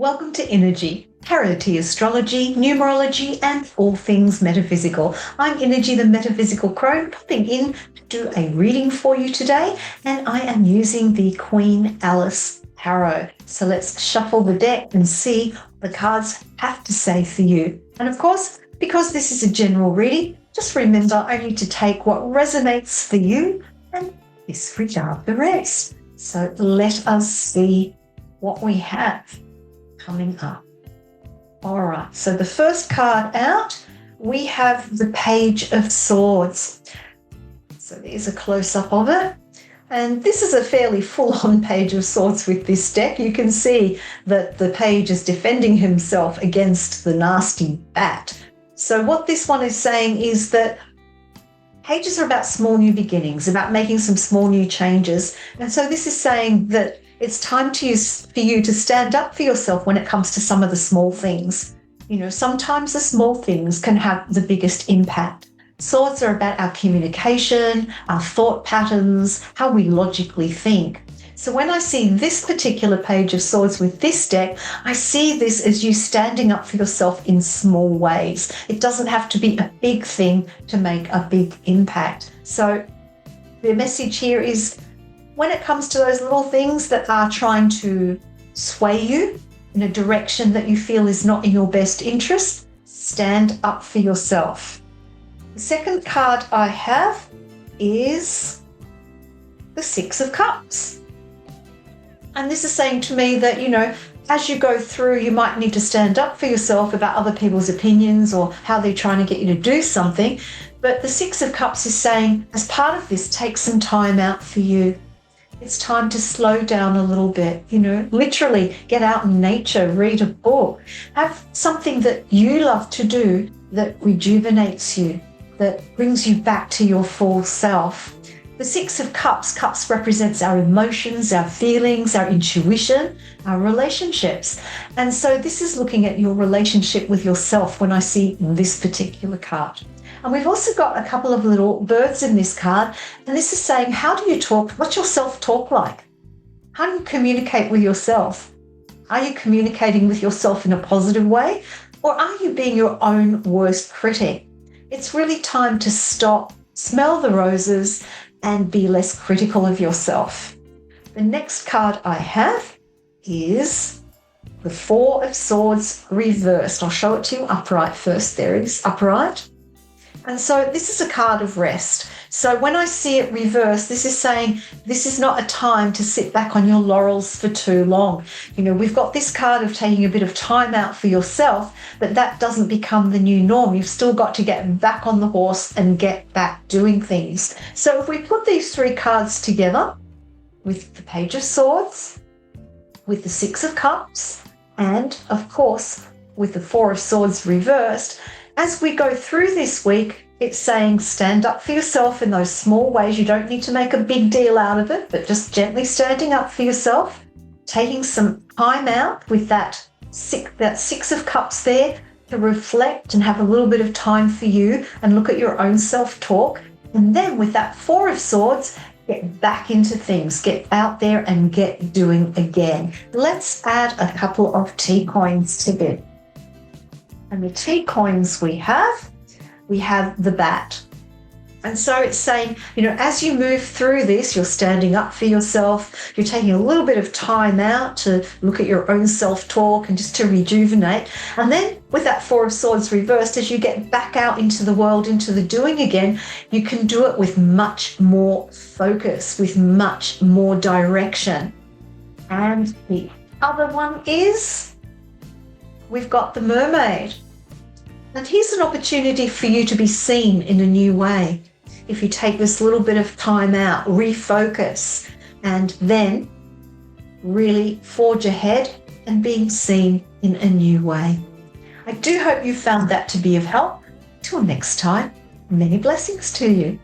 Welcome to Innerji, Tarot astrology, numerology, and all things metaphysical. I'm Innerji, the Metaphysical Crone, popping in to do a reading for you today, and I am using the Queen Alice Tarot. So let's shuffle the deck and see what the cards have to say for you. And of course, because this is a general reading, just remember only to take what resonates for you and disregard the rest. So let us see what we have coming up. All right, so the first card out, we have the Page of Swords. So there's a close-up of it. And this is a fairly full-on Page of Swords with this deck. You can see that the page is defending himself against the nasty bat. So what this one is saying is that pages are about small new beginnings, about making some small new changes. And so this is saying that it's time for you to stand up for yourself when it comes to some of the small things. You know, sometimes the small things can have the biggest impact. Swords are about our communication, our thought patterns, how we logically think. So when I see this particular Page of Swords with this deck, I see this as you standing up for yourself in small ways. It doesn't have to be a big thing to make a big impact. So the message here is, when it comes to those little things that are trying to sway you in a direction that you feel is not in your best interest, stand up for yourself. The second card I have is the Six of Cups. And this is saying to me that, you know, as you go through, you might need to stand up for yourself about other people's opinions or how they're trying to get you to do something. But the Six of Cups is saying, as part of this, take some time out for you. It's time to slow down a little bit, you know, literally get out in nature, read a book, have something that you love to do that rejuvenates you, that brings you back to your full self. The Six of Cups represents our emotions, our feelings, our intuition, our relationships. And so this is looking at your relationship with yourself when I see this particular card. And we've also got a couple of little birds in this card. And this is saying, how do you talk? What's your self-talk like? How do you communicate with yourself? Are you communicating with yourself in a positive way? Or are you being your own worst critic? It's really time to stop, smell the roses, and be less critical of yourself. The next card I have is the Four of Swords reversed. I'll show it to you upright first. There it is, upright. And so this is a card of rest. So when I see it reversed, this is saying this is not a time to sit back on your laurels for too long. You know, we've got this card of taking a bit of time out for yourself, but that doesn't become the new norm. You've still got to get back on the horse and get back doing things. So if we put these three cards together with the Page of Swords, with the Six of Cups, and of course with the Four of Swords reversed, as we go through this week, it's saying stand up for yourself in those small ways. You don't need to make a big deal out of it, but just gently standing up for yourself, taking some time out with that Six of Cups there to reflect and have a little bit of time for you and look at your own self-talk. And then with that Four of Swords, get back into things, get out there and get doing again. Let's add a couple of tea coins to it. And the tea coins we have the bat. And so it's saying, you know, as you move through this, you're standing up for yourself, you're taking a little bit of time out to look at your own self-talk and just to rejuvenate. And then with that Four of Swords reversed, as you get back out into the world, into the doing again, you can do it with much more focus, with much more direction. And the other one is, we've got the Mermaid. And here's an opportunity for you to be seen in a new way. If you take this little bit of time out, refocus, and then really forge ahead and being seen in a new way. I do hope you found that to be of help. Till next time, many blessings to you.